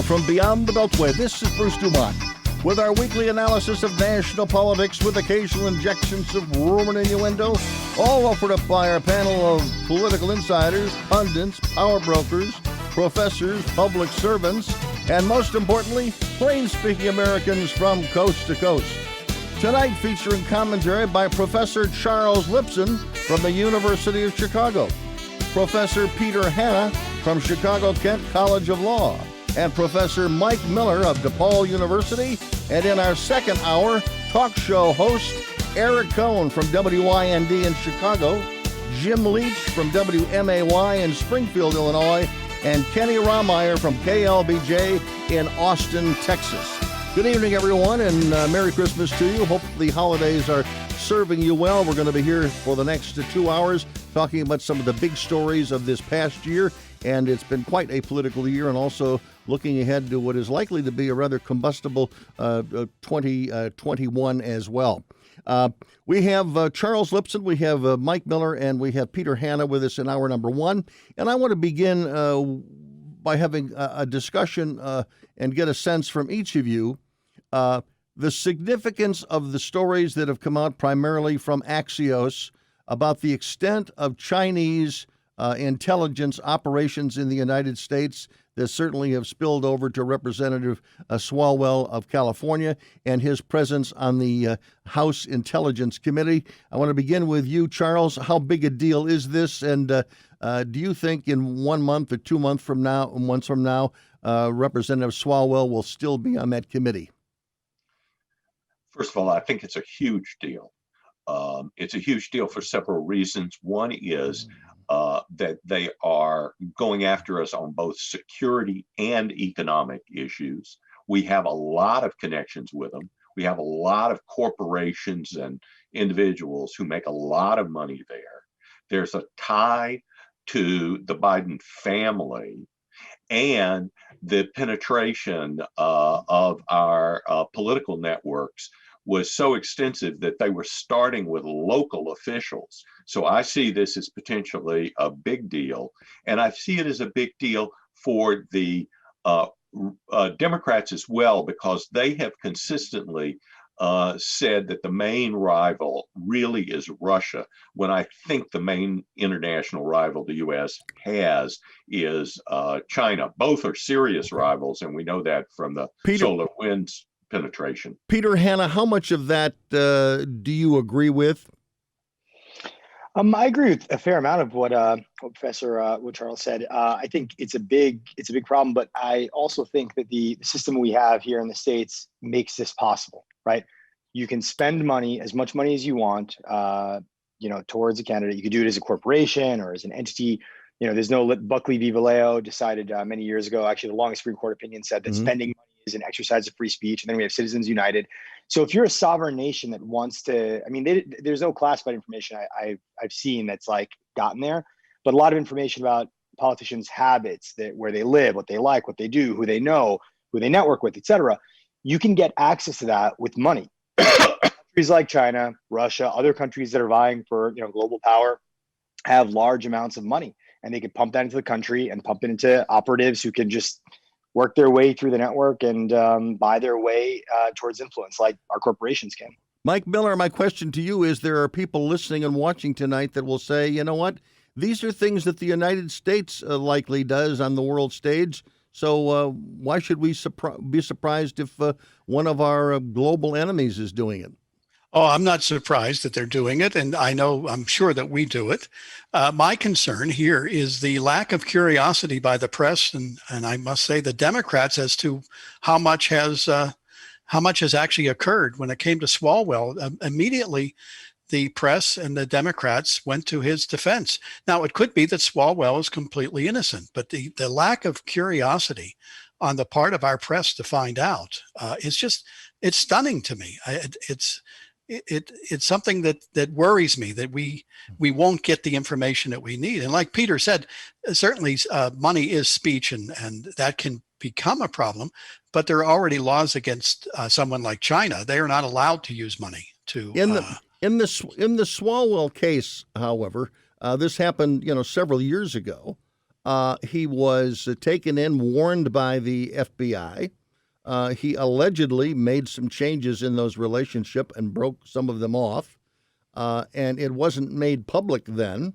from beyond the Beltway. This is Bruce DuMont with our weekly analysis of national politics with occasional injections of rumor and innuendo, all offered up by our panel of political insiders, pundits, power brokers, professors, public servants, and most importantly, plain-speaking Americans from coast to coast. Tonight featuring commentary by Professor Charles Lipson from the University of Chicago, Professor Peter Hanna from Chicago-Kent College of Law, and Professor Mike Miller of DePaul University, and in our second hour, talk show host Eric Cohn from WYND in Chicago, Jim Leach from WMAY in Springfield, Illinois, and Kenny Rahmeyer from KLBJ in Austin, Texas. Good evening, everyone, and Merry Christmas to you. Hope the holidays are serving you well. We're going to be here for the next 2 hours talking about some of the big stories of this past year, and it's been quite a political year, and also looking ahead to what is likely to be a rather combustible 2021 as well. We have Charles Lipson, we have Mike Miller, and we have Peter Hanna with us in hour number one. And I want to begin by having a discussion and get a sense from each of you the significance of the stories that have come out primarily from Axios about the extent of Chinese intelligence operations in the United States that certainly have spilled over to Representative Swalwell of California and his presence on the House Intelligence Committee. I want to begin with you, Charles. How big a deal is this? And do you think in 1 month or 2 months from now, Representative Swalwell will still be on that committee? First of all, I think it's a huge deal. It's a huge deal for several reasons. One is that they are going after us on both security and economic issues. We have a lot of connections with them. We have a lot of corporations and individuals who make a lot of money there. There's a tie to the Biden family, and the penetration of our political networks was so extensive that they were starting with local officials. So I see this as potentially a big deal. And I see it as a big deal for the Democrats as well, because they have consistently said that the main rival really is Russia, when I think the main international rival the U.S. has is China. Both are serious rivals, and we know that from the solar winds penetration. Peter Hanna, how much of that do you agree with? I agree with a fair amount of what Charles said. I think it's a big problem, but I also think that the system we have here in the States makes this possible, right? You can spend money, as much money as you want, towards a candidate. You could do it as a corporation or as an entity. There's no Buckley v. Valeo decided many years ago. Actually, the longest Supreme Court opinion said that spending money is an exercise of free speech. And then we have Citizens United. So if you're a sovereign nation that wants to, there's no classified information I've seen that's like gotten there, but a lot of information about politicians' habits, where they live, what they like, what they do, who they know, who they network with, et cetera. You can get access to that with money. Countries like China, Russia, other countries that are vying for global power have large amounts of money, and they can pump that into the country and pump it into operatives who can just work their way through the network and buy their way towards influence like our corporations can. Mike Miller, my question to you is, there are people listening and watching tonight that will say, you know what, these are things that the United States likely does on the world stage. So why should we be surprised if one of our global enemies is doing it? Oh, I'm not surprised that they're doing it, and I'm sure that we do it. My concern here is the lack of curiosity by the press, and I must say the Democrats, as to how much has actually occurred. When it came to Swalwell, immediately the press and the Democrats went to his defense. Now, it could be that Swalwell is completely innocent, but the lack of curiosity on the part of our press to find out it's stunning to me. It's something that worries me, that we won't get the information that we need. And like Peter said, certainly money is speech, and that can become a problem. But there are already laws against someone like China. They are not allowed to use money to. In the Swalwell case, however, this happened several years ago. He was taken in, warned by the FBI. He allegedly made some changes in those relationships and broke some of them off. And it wasn't made public then.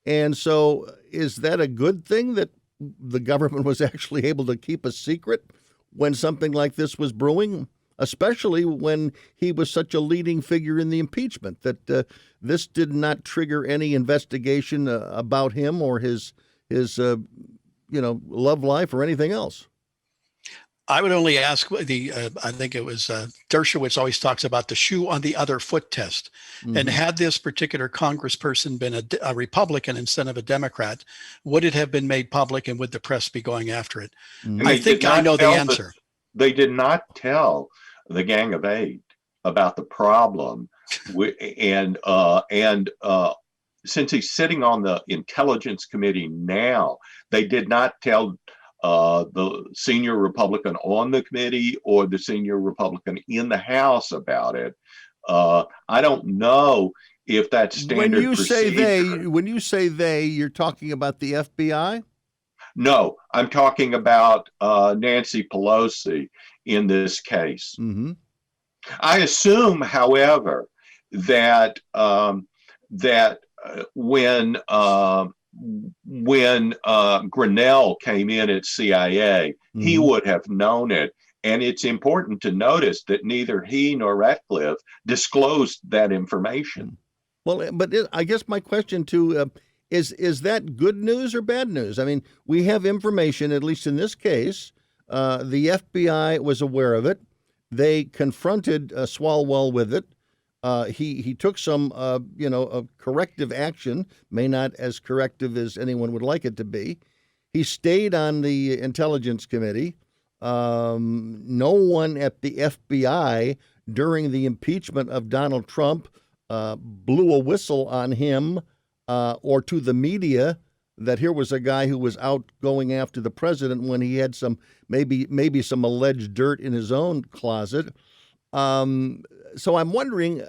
And so is that a good thing that the government was actually able to keep a secret when something like this was brewing, especially when he was such a leading figure in the impeachment, that this did not trigger any investigation about him or his love life or anything else? I would only ask I think it was Dershowitz always talks about the shoe on the other foot test. Mm-hmm. And had this particular congressperson been a Republican instead of a Democrat, would it have been made public and would the press be going after it? Mm-hmm. I think I know the answer. They did not tell the Gang of Eight about the problem. And since he's sitting on the Intelligence Committee now, they did not tell the senior Republican on the committee or the senior Republican in the House about it. I don't know if that's standard procedure. When you say they, you're talking about the FBI? No, I'm talking about Nancy Pelosi in this case. Mm-hmm. I assume, however, that when Grinnell came in at CIA, mm-hmm. he would have known it. And it's important to notice that neither he nor Ratcliffe disclosed that information. Well, but I guess my question too is that good news or bad news? I mean, we have information, at least in this case, the FBI was aware of it. They confronted Swalwell with it. He took some, corrective action, may not as corrective as anyone would like it to be. He stayed on the Intelligence Committee. No one at the FBI during the impeachment of Donald Trump blew a whistle on him or to the media that here was a guy who was out going after the president when he had some maybe some alleged dirt in his own closet. So I'm wondering,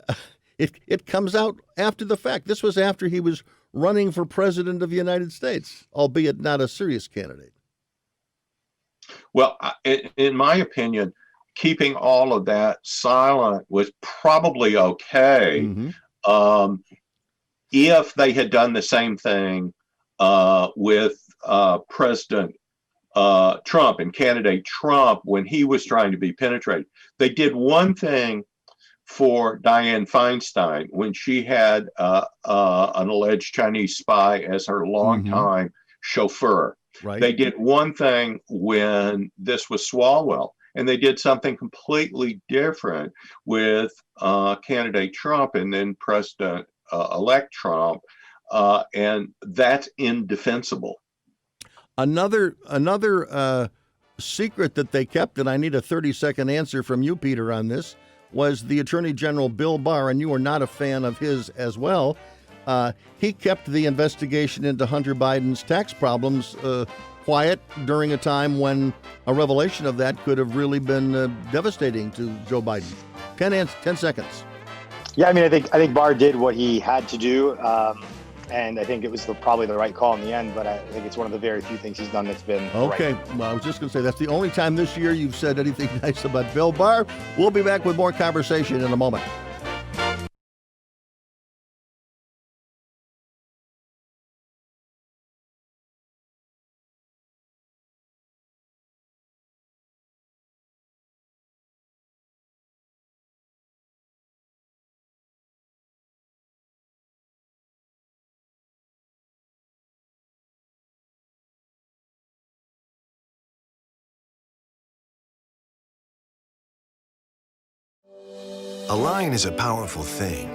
it comes out after the fact. This was after he was running for president of the United States, albeit not a serious candidate. Well, in my opinion, keeping all of that silent was probably okay. Mm-hmm. If they had done the same thing with President Trump and candidate Trump when he was trying to be penetrated. They did one thing for Dianne Feinstein when she had an alleged Chinese spy as her longtime mm-hmm. chauffeur. Right. They did one thing when this was Swalwell, and they did something completely different with candidate Trump and then President-elect Trump, and that's indefensible. Another secret that they kept, and I need a 30-second answer from you, Peter, on this, was the Attorney General Bill Barr, and you are not a fan of his as well. He kept the investigation into Hunter Biden's tax problems quiet during a time when a revelation of that could have really been devastating to Joe Biden. 10 seconds. Yeah, I mean, I think Barr did what he had to do. And I think it was probably the right call in the end, but I think it's one of the very few things he's done that's been okay. Right. Well, I was just going to say that's the only time this year you've said anything nice about Bill Barr. We'll be back with more conversation in a moment. A line is a powerful thing.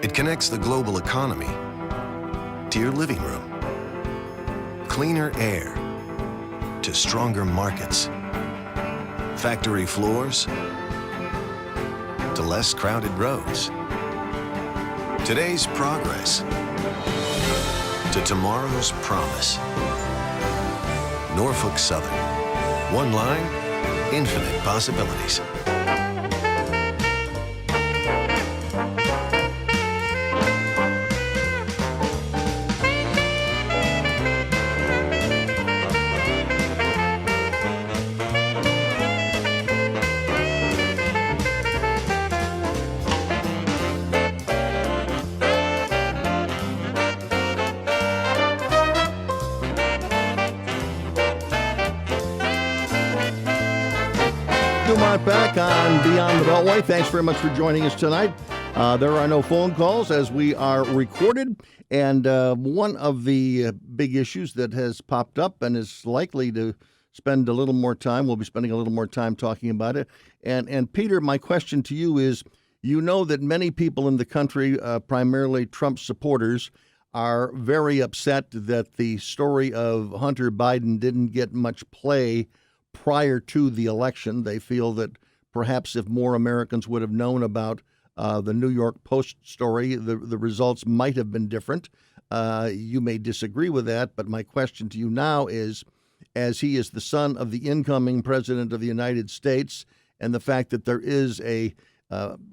It connects the global economy to your living room, cleaner air to stronger markets, factory floors to less crowded roads, today's progress to tomorrow's promise. Norfolk Southern. One line, infinite possibilities. Mark back on Beyond the Beltway. Thanks very much for joining us tonight. There are no phone calls as we are recorded. And one of the big issues that has popped up and is likely to spend a little more time, we'll be spending a little more time talking about it. And Peter, my question to you is, you know that many people in the country, primarily Trump supporters, are very upset that the story of Hunter Biden didn't get much play prior to the election. They feel that perhaps if more Americans would have known about the New York Post story, the results might have been different. You may disagree with that, but my question to you now is, as he is the son of the incoming president of the United States, and the fact that there is a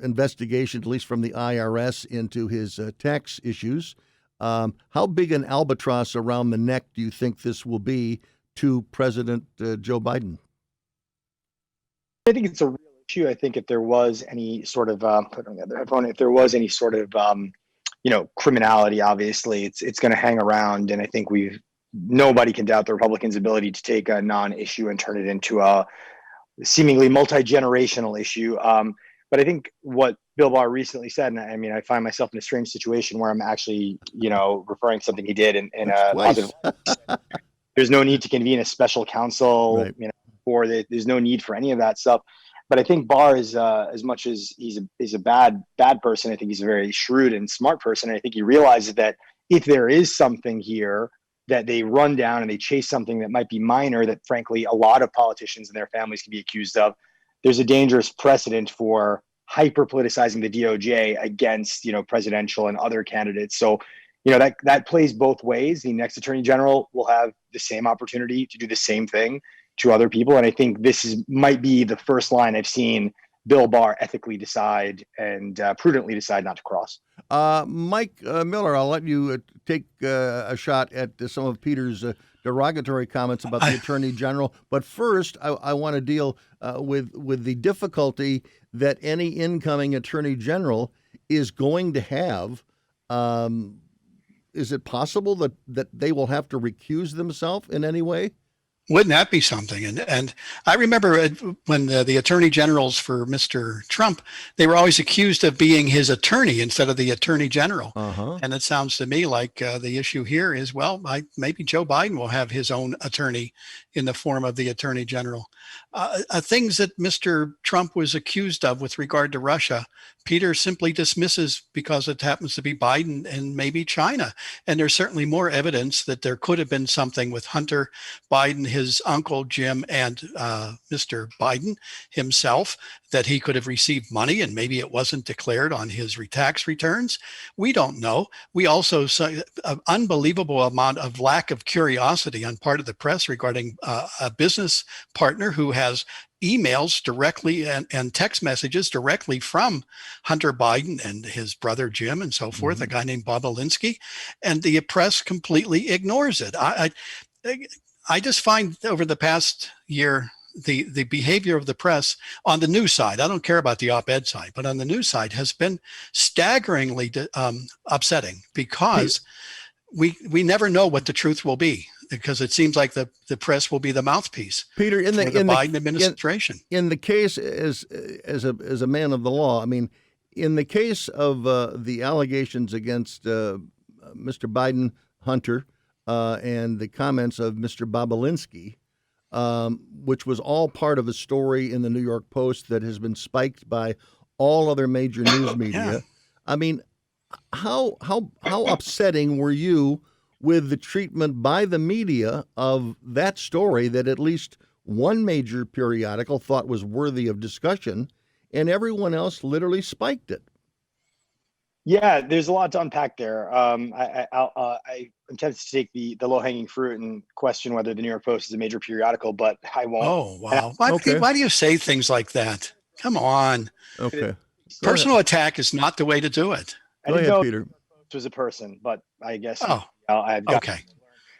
investigation, at least from the IRS, into his tax issues, how big an albatross around the neck do you think this will be to President Joe Biden? I think it's a real issue. I think if there was any sort of, put on the other headphone, if there was any sort of, criminality, obviously it's going to hang around. And I think nobody can doubt the Republicans' ability to take a non-issue and turn it into a seemingly multi-generational issue. But I think what Bill Barr recently said, and I mean, I find myself in a strange situation where I'm actually, referring to something he did in a positive. There's no need to convene a special counsel, Right. There's no need for any of that stuff. But I think Barr is, as much as he's a bad person, I think he's a very shrewd and smart person. And I think he realizes that if there is something here that they run down and they chase something that might be minor, that frankly a lot of politicians and their families can be accused of, there's a dangerous precedent for hyper politicizing the DOJ against, presidential and other candidates. So, that plays both ways. The next attorney general will have the same opportunity to do the same thing to other people. And I think might be the first line I've seen Bill Barr ethically decide and prudently decide not to cross. Mike Miller, I'll let you take a shot at some of Peter's derogatory comments about the Attorney General. But first, I want to deal with the difficulty that any incoming Attorney General is going to have. Is it possible that they will have to recuse themselves in any way? Wouldn't that be something? And I remember when the attorney generals for Mr. Trump, they were always accused of being his attorney instead of the attorney general. Uh-huh. And it sounds to me like the issue here is, well, maybe Joe Biden will have his own attorney in the form of the attorney general. Things that Mr. Trump was accused of with regard to Russia, Peter simply dismisses because it happens to be Biden and maybe China. And there's certainly more evidence that there could have been something with Hunter Biden, his uncle Jim, and Mr. Biden himself, that he could have received money and maybe it wasn't declared on his tax returns. We don't know. We also saw an unbelievable amount of lack of curiosity on part of the press regarding a business partner who has emails directly and text messages directly from Hunter Biden and his brother Jim and so forth, a guy named Bob Alinsky, and the press completely ignores it. I just find over the past year, the behavior of the press on the news side, I don't care about the op-ed side, but on the news side has been staggeringly upsetting because we never know what the truth will be, because it seems like the press will be the mouthpiece, Peter, in the Biden administration. In the case as a man of the law, I mean, in the case of the allegations against Mr. Biden, Hunter, and the comments of Mr. Bobolinsky, which was all part of a story in the New York Post that has been spiked by all other major news media. Yeah. I mean, how upsetting were you with the treatment by the media of that story that at least one major periodical thought was worthy of discussion, and everyone else literally spiked it? Yeah, there's a lot to unpack there. I'm tempted to take the low-hanging fruit and question whether the New York Post is a major periodical, but I won't. Oh, wow. Okay. Why do you say things like that? Come on. Okay. Personal attack is not the way to do it. I Go didn't ahead, know Peter. it was a person, but I guess Oh, I've got. okay.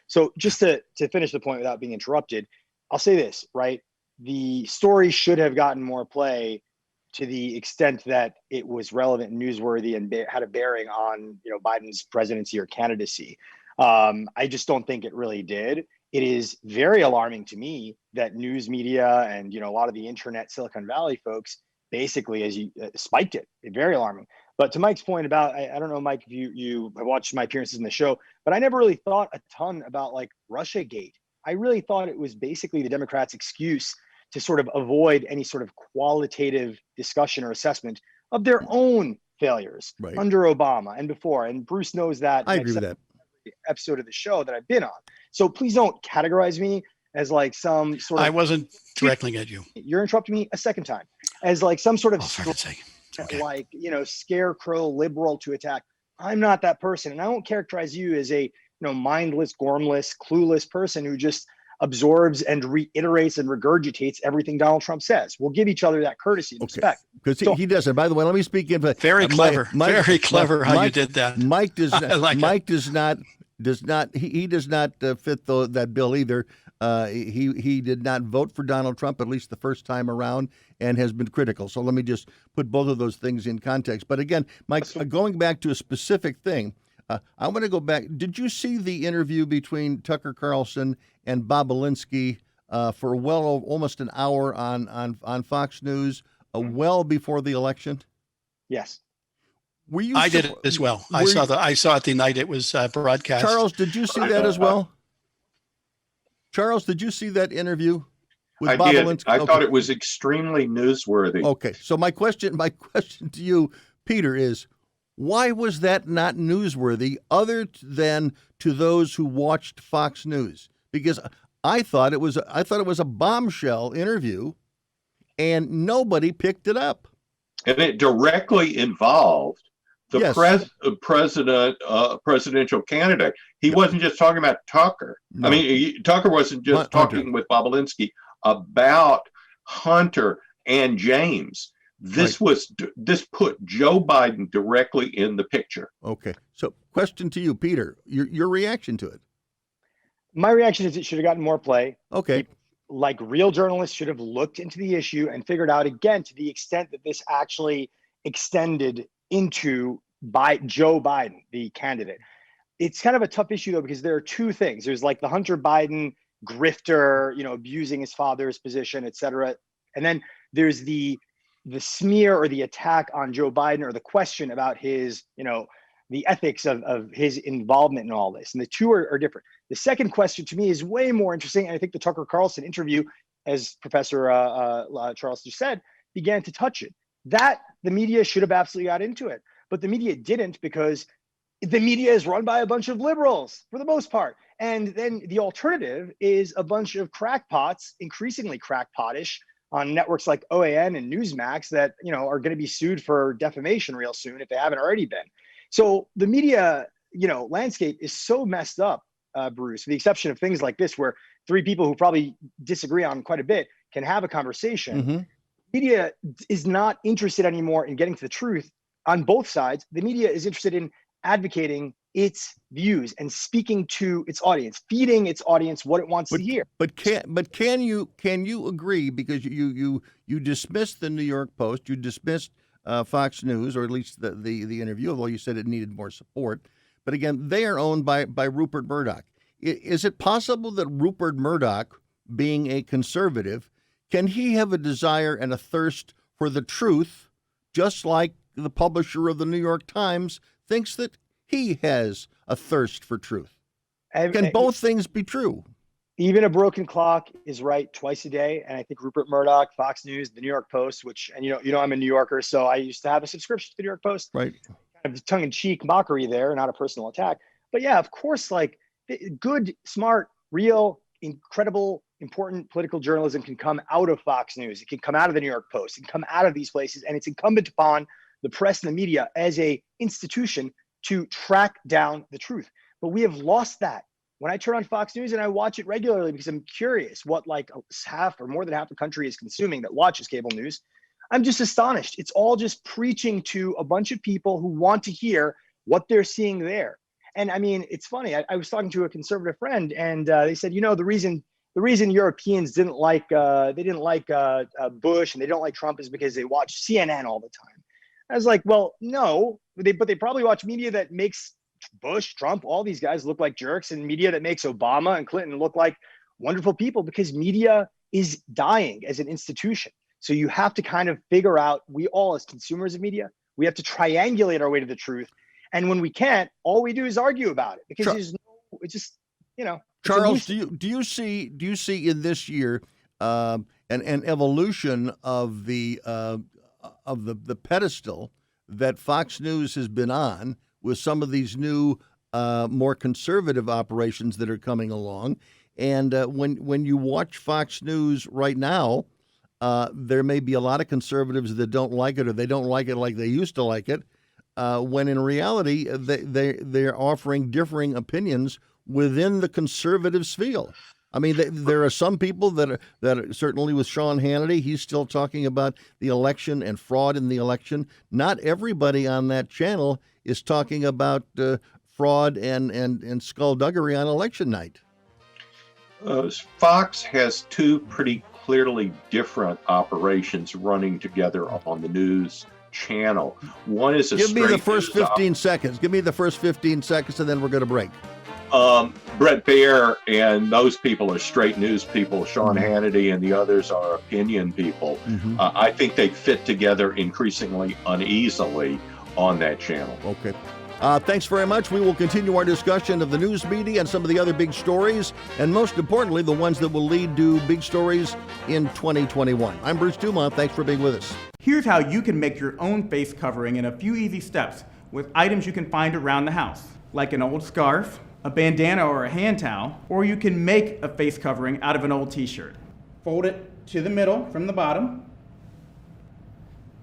So just to finish the point without being interrupted, I'll say this, right? The story should have gotten more play to the extent that it was relevant and newsworthy and had a bearing on, Biden's presidency or candidacy. I just don't think it really did. it is very alarming to me that news media and, a lot of the internet Silicon Valley folks basically, as you spiked it. Very alarming. But to Mike's point about, I don't know, Mike, if you watched my appearances in the show, but I never really thought a ton about like Russiagate. I really thought it was basically the Democrats' excuse to sort of avoid any sort of qualitative discussion or assessment of their own failures under Obama and before. And Bruce knows that. I agree with that. Episode of the show that I've been on. So please don't categorize me as like some sort of. I wasn't directly at you. You're interrupting me a second time as like some sort of Okay. scarecrow liberal to attack. I'm not that person, and I won't characterize you as a mindless, gormless, clueless person who just absorbs and reiterates and regurgitates everything Donald Trump says. We'll give each other that courtesy and respect. Because he doesn't. By the way, let me speak in. Very clever. Very clever how you did that. Mike does. Like Mike does not. He does not fit that bill either. He did not vote for Donald Trump, at least the first time around, and has been critical. So let me just put both of those things in context. But again, Mike, going back to a specific thing, I want to go back. Did you see the interview between Tucker Carlson and Bobolinsky for almost an hour on Fox News, well before the election? Yes. Were you? I did it as well. I saw it the night it was broadcast. Charles, did you see that as well? Charles, did you see that interview with Bobolinsky? I thought it was extremely newsworthy. Okay, so my question to you, Peter, is why was that not newsworthy other than to those who watched Fox News? Because I thought it was a bombshell interview, and nobody picked it up. And it directly involved the presidential candidate. He wasn't just talking about Tucker. No. I mean, Tucker wasn't just talking with Bobolinsky about Hunter and James. This put Joe Biden directly in the picture. Okay. So question to you, Peter, your reaction to it. My reaction is it should have gotten more play. Okay. Like real journalists should have looked into the issue and figured out, again, to the extent that this actually extended into Joe Biden, the candidate. It's kind of a tough issue, though, because there are two things. There's like the Hunter Biden grifter, abusing his father's position, et cetera. And then there's the smear or the attack on Joe Biden, or the question about his, the ethics of his involvement in all this. And the two are different. The second question to me is way more interesting. And I think the Tucker Carlson interview, as Professor Charles just said, began to touch it. That the media should have absolutely got into it. But the media didn't, because the media is run by a bunch of liberals for the most part. And then the alternative is a bunch of crackpots, increasingly crackpotish, on networks like OAN and Newsmax that, are going to be sued for defamation real soon if they haven't already been. So the media, landscape is so messed up, Bruce, with the exception of things like this, where three people who probably disagree on quite a bit can have a conversation. Mm-hmm. Media is not interested anymore in getting to the truth on both sides. The media is interested in advocating its views and speaking to its audience, feeding its audience what it wants to hear. But can you agree, because you dismissed the New York Post, you dismissed Fox News, or at least the interview, although you said it needed more support. But again, they are owned by Rupert Murdoch. Is it possible that Rupert Murdoch, being a conservative, can he have a desire and a thirst for the truth, just like the publisher of the New York Times thinks that he has a thirst for truth? Can both things be true? Even a broken clock is right twice a day. And I think Rupert Murdoch, Fox News, the New York Post, which, and I'm a New Yorker, so I used to have a subscription to the New York Post. Right. Kind of tongue-in-cheek mockery there, not a personal attack. But yeah, of course, like good, smart, real, incredible, important political journalism can come out of Fox News. It can come out of the New York Post. It can come out of these places. And it's incumbent upon the press and the media as a institution to track down the truth. But we have lost that. When I turn on Fox News, and I watch it regularly because I'm curious what like half or more than half the country is consuming that watches cable news, I'm just astonished. It's all just preaching to a bunch of people who want to hear what they're seeing there. And I mean, it's funny. I was talking to a conservative friend, and they said, the reason Europeans didn't like Bush and they don't like Trump is because they watch CNN all the time. I was like, well, no, but they probably watch media that makes Bush, Trump, all these guys look like jerks, and media that makes Obama and Clinton look like wonderful people, because media is dying as an institution. So you have to kind of figure out, we all as consumers of media, we have to triangulate our way to the truth. And when we can't, all we do is argue about it, because there's no, it's just, you know. Charles, do you see in this year an evolution of the pedestal that Fox News has been on with some of these new more conservative operations that are coming along? And when you watch Fox News right now, there may be a lot of conservatives that don't like it, or they don't like it like they used to like it, when in reality they're offering differing opinions within the conservative sphere. I mean, there are some people that are certainly with Sean Hannity. He's still talking about the election and fraud in the election. Not everybody on that channel is talking about fraud and skullduggery on election night. Fox has two pretty clearly different operations running together on the news channel. One is Give me the first 15 seconds. Give me the first 15 seconds, and then we're going to break. Brett Baer and those people are straight news people. Sean Hannity and the others are opinion people. I think they fit together increasingly uneasily on that channel. Okay. Thanks very much. We will continue our discussion of the news media and some of the other big stories, and most importantly, the ones that will lead to big stories in 2021. I'm Bruce DuMont. Thanks for being with us. Here's how you can make your own face covering in a few easy steps with items you can find around the house, like an old scarf, a bandana or a hand towel, or you can make a face covering out of an old t-shirt. Fold it to the middle from the bottom,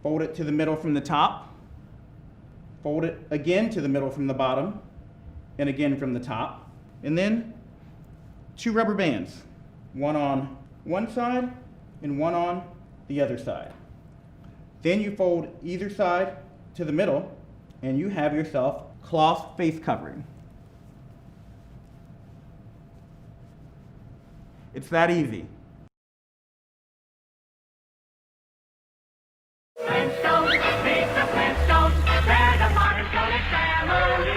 fold it to the middle from the top, fold it again to the middle from the bottom, and again from the top, and then 2 rubber bands, one on one side and one on the other side. Then you fold either side to the middle, and you have yourself cloth face covering. It's that easy. Flintstones, meet the Flintstones, they're the modern Sonic family.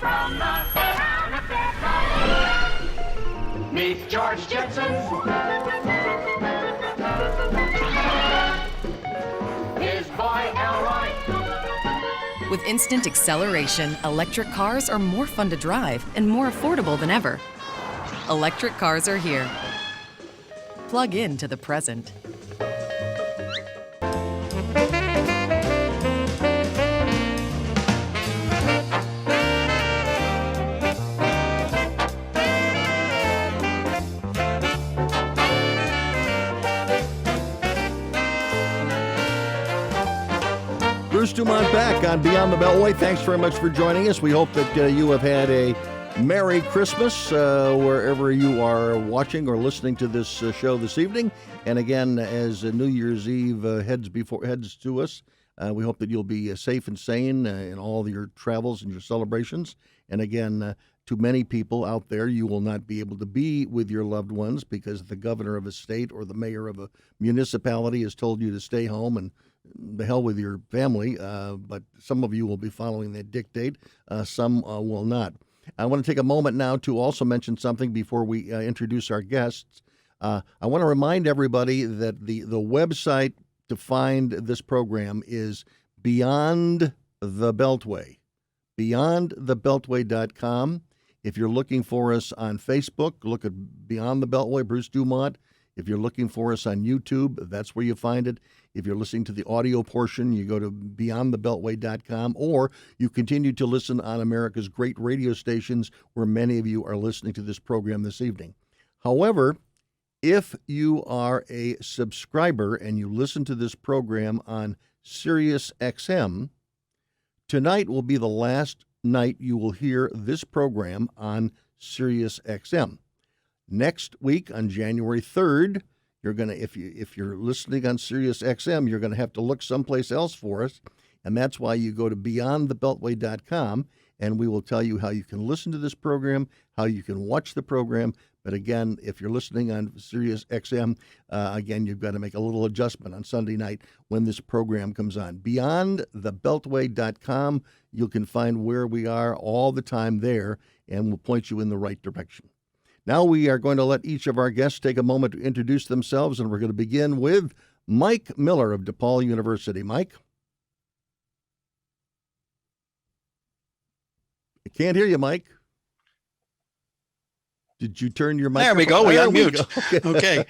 From the town of Beltway, meet George Jetson. His boy Elroy. With instant acceleration, electric cars are more fun to drive and more affordable than ever. Electric cars are here. Plug in to the present. Bruce DuMont back on Beyond the Beltway. Thanks very much for joining us. We hope that you have had a Merry Christmas wherever you are watching or listening to this show this evening. And again, as New Year's Eve heads to us, we hope that you'll be safe and sane in all your travels and your celebrations. And again, to many people out there, you will not be able to be with your loved ones because the governor of a state or the mayor of a municipality has told you to stay home and the hell with your family. But some of you will be following that dictate. Some will not. I want to take a moment now to also mention something before we introduce our guests. I want to remind everybody that the website to find this program is Beyond the Beltway, beyondthebeltway.com. If you're looking for us on Facebook, look at Beyond the Beltway, Bruce DuMont. If you're looking for us on YouTube, that's where you find it. If you're listening to the audio portion, you go to beyondthebeltway.com, or you continue to listen on America's great radio stations where many of you are listening to this program this evening. However, if you are a subscriber and you listen to this program on Sirius XM, tonight will be the last night you will hear this program on Sirius XM. Next week on January 3rd, you're going to, if you're listening on Sirius XM, you're going to have to look someplace else for us, and that's why you go to beyondthebeltway.com, and we will tell you how you can listen to this program, how you can watch the program, But again, if you're listening on Sirius XM, again, you've got to make a little adjustment on Sunday night when this program comes on. BeyondTheBeltway.com, you can find where we are all the time there, and we'll point you in the right direction. Now we are going to let each of our guests take a moment to introduce themselves, and we're going to begin with Mike Miller of DePaul University. Mike? I can't hear you, Mike. Did you turn your mic? There we go. We unmute. Okay. Okay.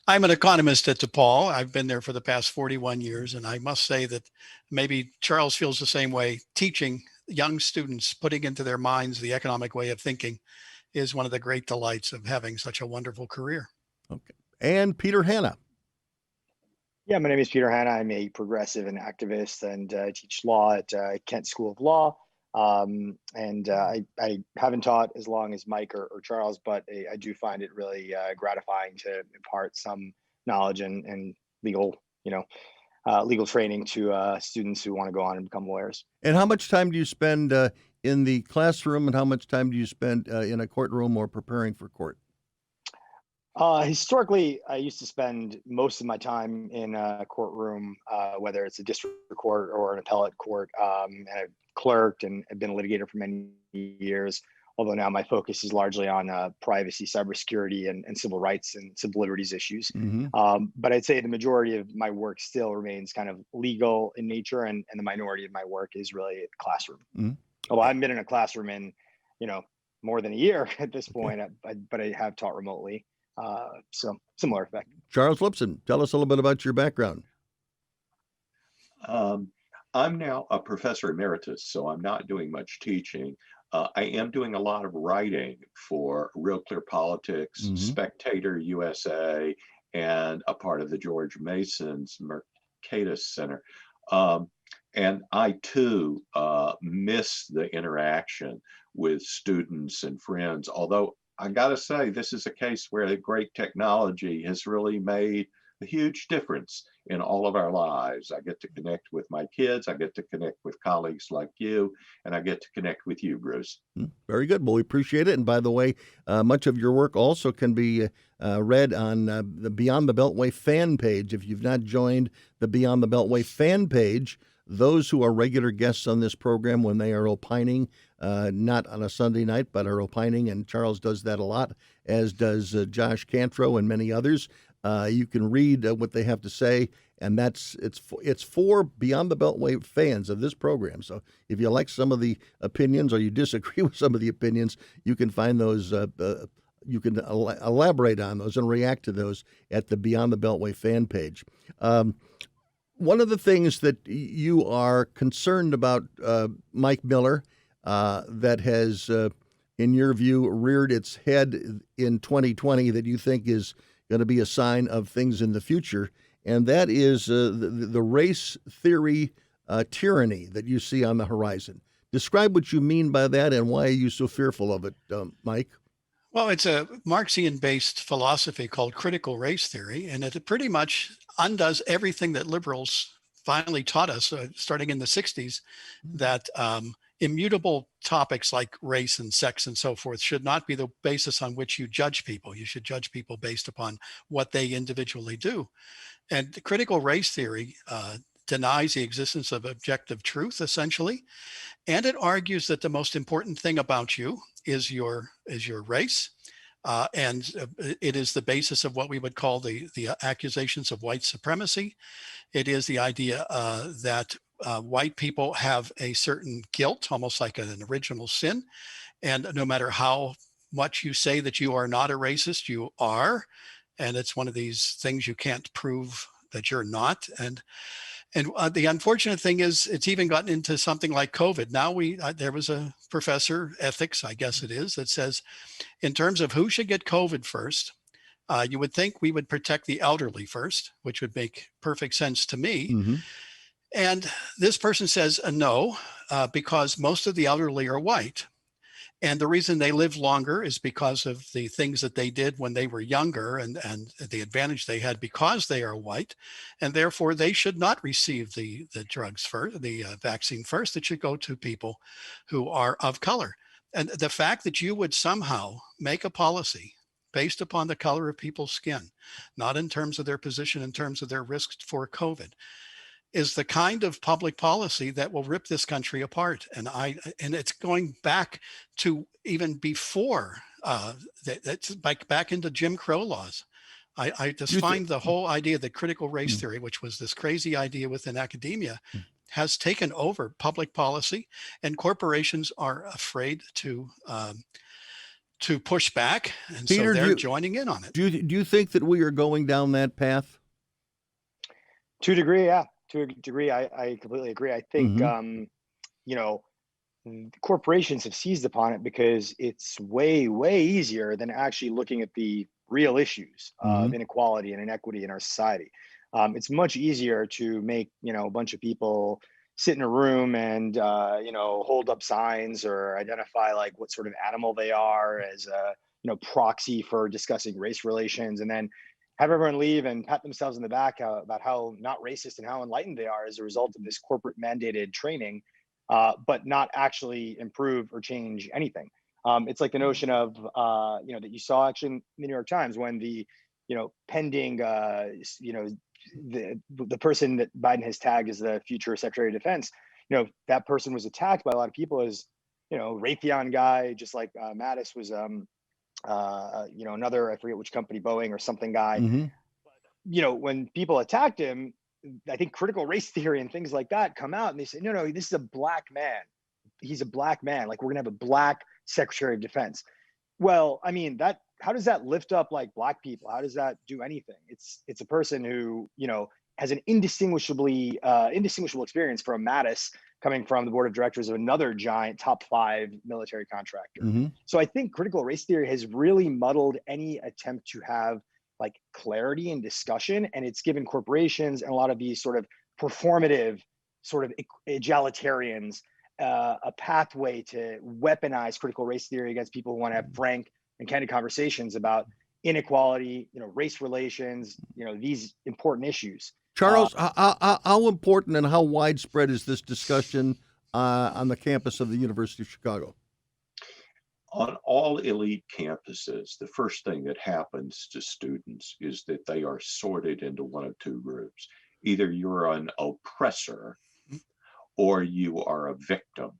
I'm an economist at DePaul. I've been there for the past 41 years, and I must say that maybe Charles feels the same way. Teaching young students, putting into their minds the economic way of thinking is one of the great delights of having such a wonderful career. Okay. And Peter Hanna. Yeah, my name is Peter Hanna. I'm a progressive and activist, and I teach law at Kent School of Law. I haven't taught as long as Mike or Charles, but I do find it really gratifying to impart some knowledge and legal, legal training to students who want to go on and become lawyers. And how much time do you spend in the classroom, and how much time do you spend in a courtroom or preparing for court? Historically, I used to spend most of my time in a courtroom, whether it's a district court or an appellate court. And I've clerked and have been a litigator for many years, although now my focus is largely on privacy, cybersecurity, and civil rights and civil liberties issues. Mm-hmm. But I'd say the majority of my work still remains kind of legal in nature, and the minority of my work is really classroom. Mm-hmm. Although I haven't been in a classroom in, more than a year at this point, but I have taught remotely. So similar effect. Charles Lipson, tell us a little bit about your background. I'm now a professor emeritus, so I'm not doing much teaching. I am doing a lot of writing for Real Clear Politics, Mm-hmm. Spectator USA, and a part of the George Mason's Mercatus Center. And I too miss the interaction with students and friends, although I gotta say, this is a case where the great technology has really made a huge difference in all of our lives. I get to connect with my kids, I get to connect with colleagues like you, and I get to connect with you, Bruce. Very good. Well, we appreciate it. And by the way, much of your work also can be read on the Beyond the Beltway fan page. If you've not joined the Beyond the Beltway fan page, those who are regular guests on this program, when they are opining, not on a Sunday night, but are opining, and Charles does that a lot, as does Josh Cantro and many others. You can read what they have to say, and it's for Beyond the Beltway fans of this program. So if you like some of the opinions or you disagree with some of the opinions, you can find those. You can elaborate on those and react to those at the Beyond the Beltway fan page. One of the things that you are concerned about, Mike Miller, that has, in your view, reared its head in 2020 that you think is going to be a sign of things in the future, and that is the race theory tyranny that you see on the horizon. Describe what you mean by that and why are you so fearful of it, Mike? Well, it's a Marxian-based philosophy called critical race theory, and it pretty much undoes everything that liberals finally taught us, starting in the 60s, that immutable topics like race and sex and so forth should not be the basis on which you judge people. You should judge people based upon what they individually do. And the critical race theory denies the existence of objective truth, essentially, and it argues that the most important thing about you is your race. And it is the basis of what we would call the accusations of white supremacy. It is the idea that white people have a certain guilt, almost like an original sin. And no matter how much you say that you are not a racist, you are. And it's one of these things you can't prove that you're not. And the unfortunate thing is it's even gotten into something like COVID. Now there was a professor, ethics, I guess it is, that says in terms of who should get COVID first, you would think we would protect the elderly first, which would make perfect sense to me. Mm-hmm. And this person says no, because most of the elderly are white. And the reason they live longer is because of the things that they did when they were younger and the advantage they had because they are white. And therefore, they should not receive the drugs first, the vaccine first. It should go to people who are of color. And the fact that you would somehow make a policy based upon the color of people's skin, not in terms of their position, in terms of their risks for COVID, is the kind of public policy that will rip this country apart. And it's going back to even before that's back into Jim Crow laws. I just find the whole idea that critical race theory, which was this crazy idea within academia, has taken over public policy, and corporations are afraid to push back, and Peter, so they're joining in on it. Do you think that we are going down that path? To a degree, yeah. To a degree, I completely agree. I think, you know, corporations have seized upon it because it's way, way easier than actually looking at the real issues of inequality and inequity in our society. It's much easier to make, you know, a bunch of people sit in a room and, you know, hold up signs or identify like what sort of animal they are as a, you know, proxy for discussing race relations, and then have everyone leave and pat themselves in the back about how not racist and how enlightened they are as a result of this corporate mandated training, but not actually improve or change anything. It's like the notion of, you know, that you saw actually in the New York Times when the, you know, pending, you know, the person that Biden has tagged as the future Secretary of Defense, you know, that person was attacked by a lot of people as, you know, Raytheon guy, just like Mattis was, you know, another, I forget which company, Boeing or something guy. You know, when people attacked him, I think critical race theory and things like that come out and they say, no, this is a black man. He's a black man. Like, we're gonna have a black Secretary of Defense. Well, I mean, how does that lift up like black people? How does that do anything? It's a person who, you know, has an indistinguishable experience from Mattis coming from the board of directors of another giant top 5 military contractor. So I think critical race theory has really muddled any attempt to have like clarity and discussion, and it's given corporations and a lot of these sort of performative sort of egalitarians a pathway to weaponize critical race theory against people who want to have frank and candid conversations about inequality, you know, race relations, you know, these important issues. Charles, how important and how widespread is this discussion on the campus of the University of Chicago? On all elite campuses, the first thing that happens to students is that they are sorted into one of two groups. Either you're an oppressor or you are a victim.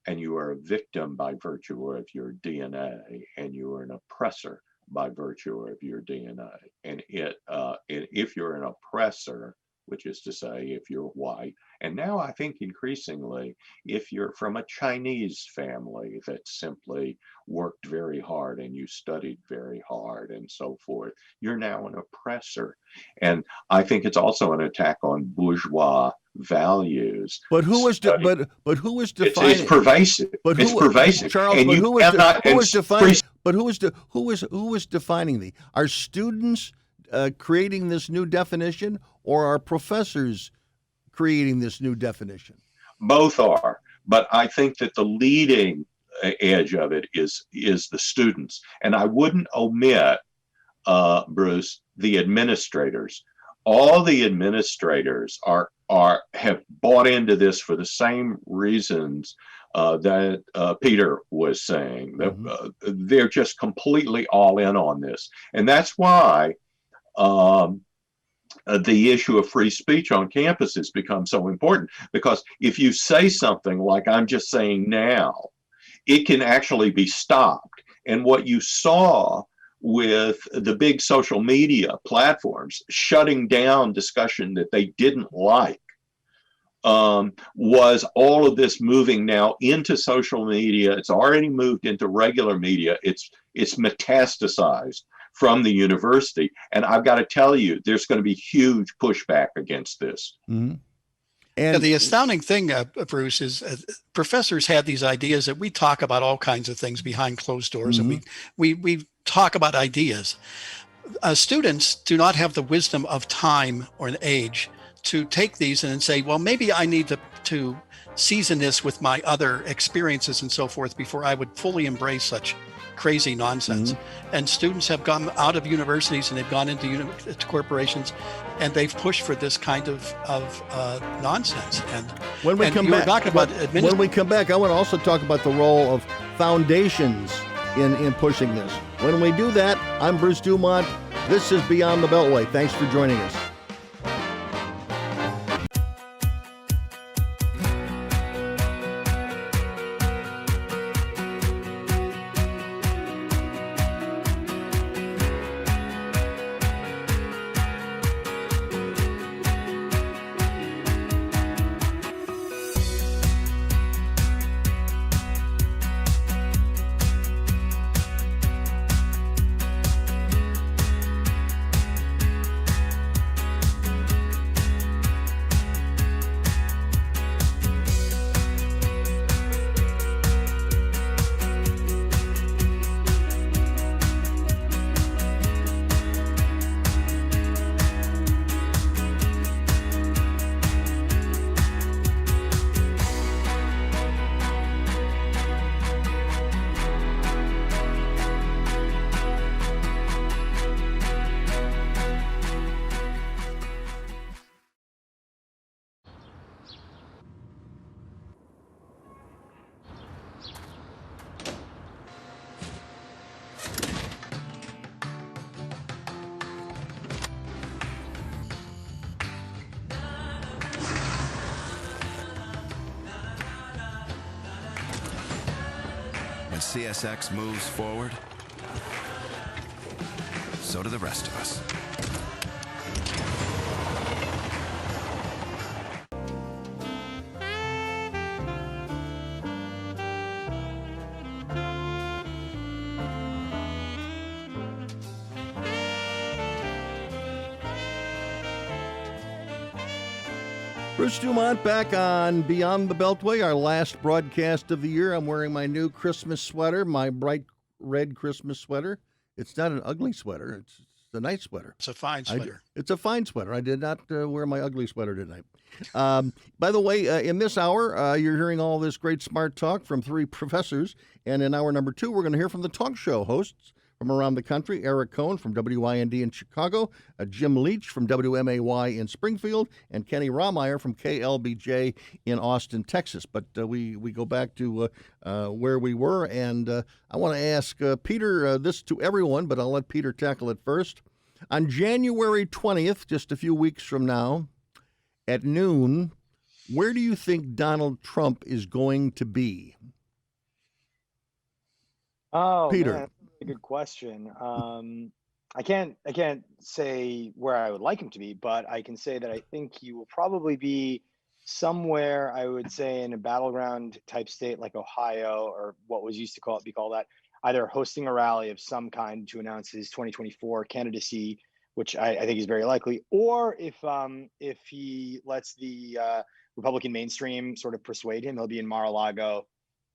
And you are a victim by virtue of your DNA, and you are an oppressor by virtue of your DNA. And if you're an oppressor, which is to say, if you're white, and now I think increasingly, if you're from a Chinese family that simply worked very hard and you studied very hard and so forth, you're now an oppressor. And I think it's also an attack on bourgeois values. But who is defining? It's pervasive. It's pervasive. Charles, and but who is defining? But who is defining the? Are students creating this new definition, or are professors creating this new definition? Both are, but I think that the leading edge of it is the students, and I wouldn't omit, Bruce, the administrators. All the administrators have bought into this for the same reasons that Peter was saying. That they're just completely all in on this, and that's why the issue of free speech on campus has become so important. Because if you say something like I'm just saying now, it can actually be stopped. And what you saw with the big social media platforms shutting down discussion that they didn't like was all of this moving now into social media. It's already moved into regular media. It's metastasized from the university. And I've got to tell you, there's going to be huge pushback against this. And the astounding thing, Bruce, is professors have these ideas that we talk about all kinds of things behind closed doors, and we talk about ideas. Students do not have the wisdom of time or an age to take these and say, well, maybe I need to season this with my other experiences and so forth before I would fully embrace such crazy nonsense. And students have gone out of universities and they've gone into corporations, and they've pushed for this kind of nonsense. And when we come back, talking about when we come back, I want to also talk about the role foundations in pushing this. When we do that, I'm Bruce DuMont. This is Beyond the Beltway. Thanks for joining us. When CSX moves forward, so do the rest of us. Bruce DuMont back on Beyond the Beltway, our last broadcast of the year. I'm wearing my new Christmas sweater, my bright red Christmas sweater. It's not an ugly sweater. It's a nice sweater. It's a fine sweater. It's a fine sweater. I did not wear my ugly sweater tonight. By the way, in this hour, you're hearing all this great smart talk from three professors. And in hour number 2, we're going to hear from the talk show hosts from around the country: Eric Cohn from WIND in Chicago, Jim Leach from WMAY in Springfield, and Kenny Rahmeyer from KLBJ in Austin, Texas. But we go back to where we were, and I want to ask Peter this to everyone, but I'll let Peter tackle it first. On January 20th, just a few weeks from now, at noon, where do you think Donald Trump is going to be? Oh, Peter. man, that's a really good question. I can't say where I would like him to be, but I can say that I think he will probably be somewhere, I would say, in a battleground type state like Ohio, or what was used to be called that, either hosting a rally of some kind to announce his 2024 candidacy, which I think is very likely, or if he lets the Republican mainstream sort of persuade him, he'll be in Mar-a-Lago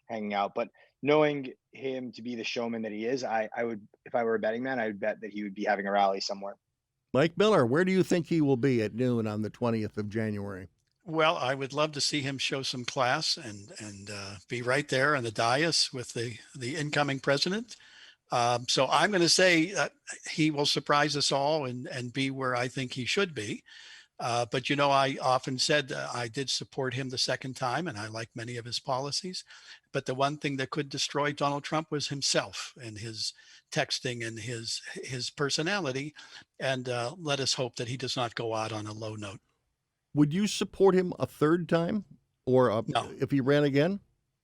hanging out. But knowing him to be the showman that he is, I would, if I were a betting man, I would bet that he would be having a rally somewhere. Mike Miller, where do you think he will be at noon on the 20th of January? Well, I would love to see him show some class and be right there on the dais with the incoming president. So I'm going to say he will surprise us all and be where I think he should be. But, I often said I did support him the second time, and I like many of his policies. But the one thing that could destroy Donald Trump was himself and his texting and his personality. And let us hope that he does not go out on a low note. Would you support him a third time, or No. if he ran again?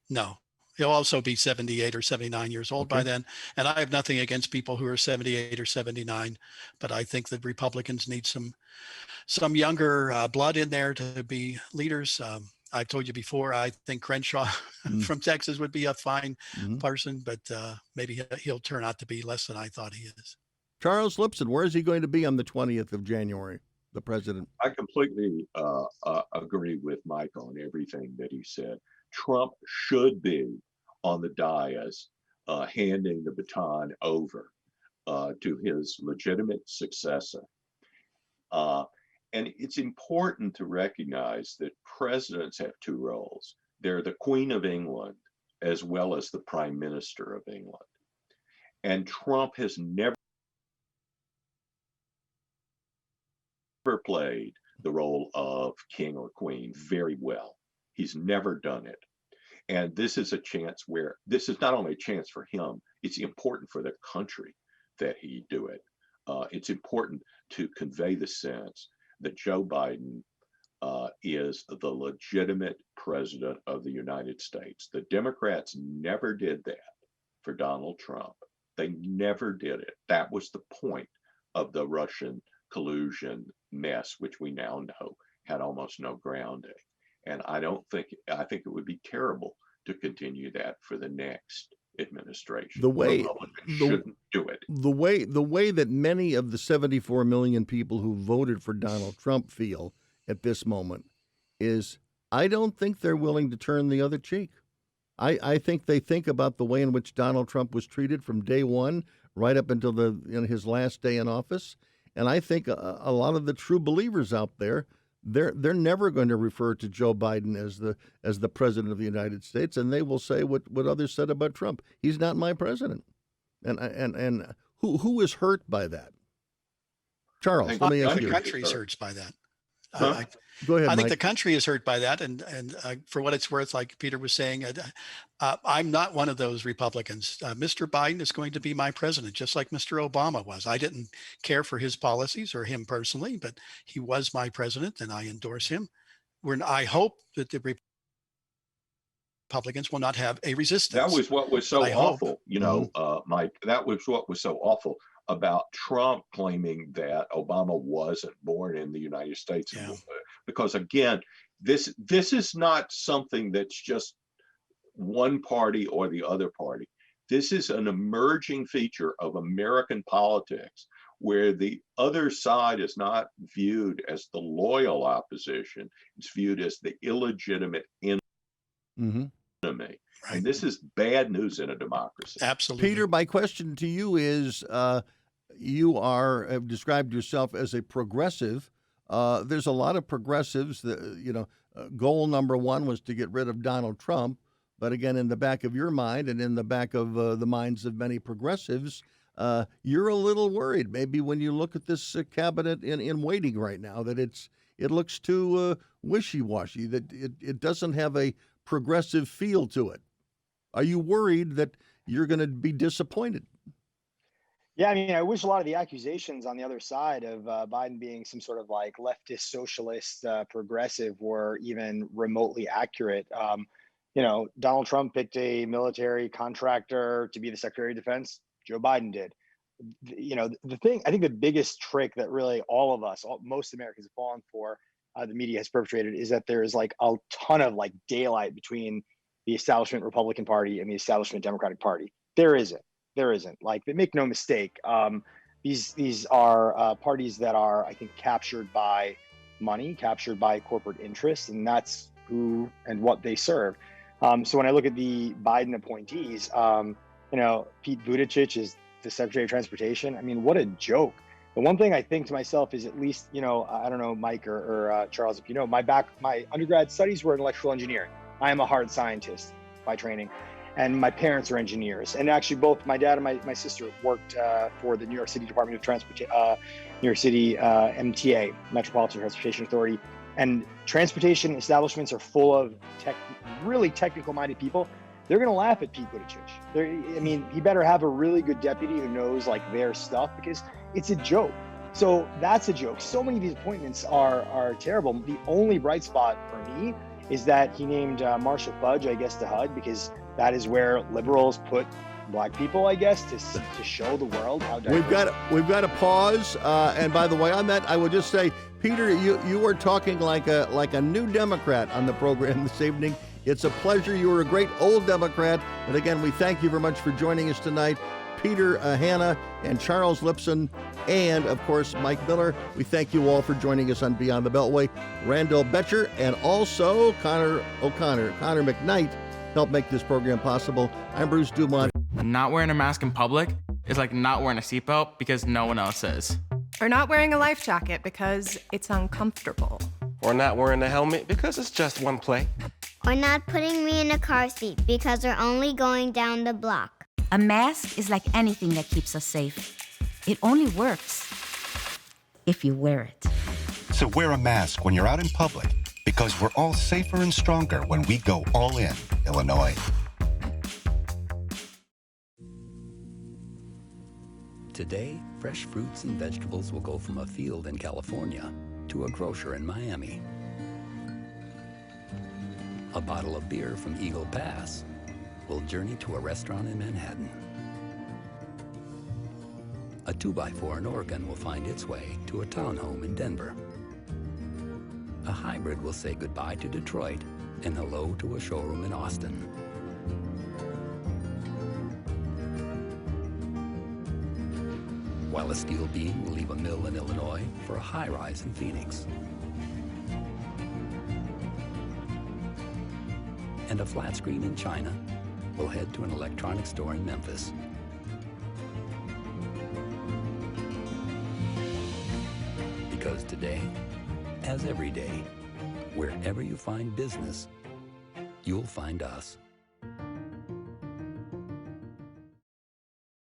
No. He'll also be 78 or 79 years old by then. And I have nothing against people who are 78 or 79, but I think the Republicans need some younger blood in there to be leaders. I've told you before, I think Crenshaw from Texas would be a fine person, but maybe he'll turn out to be less than I thought he is. Charles Lipson, where is he going to be on the 20th of January, the president? I completely agree with Mike on everything that he said. Trump should be on the dais, handing the baton over to his legitimate successor. And it's important to recognize that presidents have two roles. They're the Queen of England as well as the Prime Minister of England. And Trump has never played the role of king or queen very well. He's never done it. And this is a chance where this is not only a chance for him, it's important for the country that he do it. It's important to convey the sense that Joe Biden is the legitimate president of the United States. The Democrats never did that for Donald Trump. They never did it. That was the point of the Russian collusion mess, which we now know had almost no grounding. And I think it would be terrible to continue that for the next administration. Republicans shouldn't do it. The way that many of the 74 million people who voted for Donald Trump feel at this moment is, I don't think they're willing to turn the other cheek. I think they think about the way in which Donald Trump was treated from day one right up until his last day in office. And I think a lot of the true believers out there, they're never going to refer to Joe Biden as the president of the United States, and they will say what others said about Trump. He's not my president. And who is hurt by that? Charles, let me ask you. The country's hurt by that. Huh? Go ahead, I think Mike. the country is hurt by that, and for what it's worth, like Peter was saying, I'm not one of those Republicans. Mr. Biden is going to be my president, just like Mr. Obama was. I didn't care for his policies or him personally, but he was my president, and I endorse him. I hope that the Republicans will not have a resistance. That was what was so awful, Mike. That was what was so awful about Trump claiming that Obama wasn't born in the United States. Yeah. Because again, this is not something that's just one party or the other party. This is an emerging feature of American politics where the other side is not viewed as the loyal opposition. It's viewed as the illegitimate enemy. Right. And this is bad news in a democracy. Absolutely. Peter, my question to you is, you have described yourself as a progressive. There's a lot of progressives that, goal number one was to get rid of Donald Trump. But again, in the back of your mind and in the back of the minds of many progressives, you're a little worried maybe when you look at this cabinet in waiting right now, that it looks too wishy-washy, that it doesn't have a progressive feel to it. Are you worried that you're going to be disappointed? Yeah, I mean, I wish a lot of the accusations on the other side of Biden being some sort of like leftist, socialist, progressive were even remotely accurate. Donald Trump picked a military contractor to be the Secretary of Defense. Joe Biden did. The thing, I think the biggest trick that really all of us, most Americans have fallen for, the media has perpetrated, is that there is like a ton of like daylight between the establishment Republican Party and the establishment Democratic Party. There isn't. Like, make no mistake. These are parties that are, I think, captured by money, captured by corporate interests, and that's who and what they serve. So when I look at the Biden appointees, Pete Buttigieg is the Secretary of Transportation. I mean, what a joke. The one thing I think to myself is, at least, I don't know, Mike or Charles, if you know, my undergrad studies were in electrical engineering. I am a hard scientist by training, and my parents are engineers. And actually, both my dad and my sister worked for the New York City Department of Transportation, New York City MTA, Metropolitan Transportation Authority. And transportation establishments are full of really technical-minded people. They're going to laugh at Pete Buttigieg. He better have a really good deputy who knows like their stuff, because it's a joke. So that's a joke. So many of these appointments are terrible. The only bright spot for me is that he named Marcia Fudge, I guess, to HUD, because that is where liberals put Black people, I guess, to show the world how diverse. We've got to pause. And by the way, on that, I would just say, Peter, you are talking like a new Democrat on the program this evening. It's a pleasure. You are a great old Democrat. But again, we thank you very much for joining us tonight. Peter Hanna and Charles Lipson, and of course, Mike Miller. We thank you all for joining us on Beyond the Beltway. Randall Betcher and also Connor McKnight helped make this program possible. I'm Bruce DuMont. Not wearing a mask in public is like not wearing a seatbelt because no one else is. Or not wearing a life jacket because it's uncomfortable. Or not wearing a helmet because it's just one play. Or not putting me in a car seat because we're only going down the block. A mask is like anything that keeps us safe. It only works if you wear it. So wear a mask when you're out in public, because we're all safer and stronger when we go all in. Illinois. Today, fresh fruits and vegetables will go from a field in California to a grocer in Miami. A bottle of beer from Eagle Pass will journey to a restaurant in Manhattan. A 2x4 in Oregon will find its way to a townhome in Denver. A hybrid will say goodbye to Detroit and hello to a showroom in Austin. While a steel beam will leave a mill in Illinois for a high-rise in Phoenix. And a flat screen in China will head to an electronics store in Memphis. Because today, as every day, wherever you find business, you'll find us.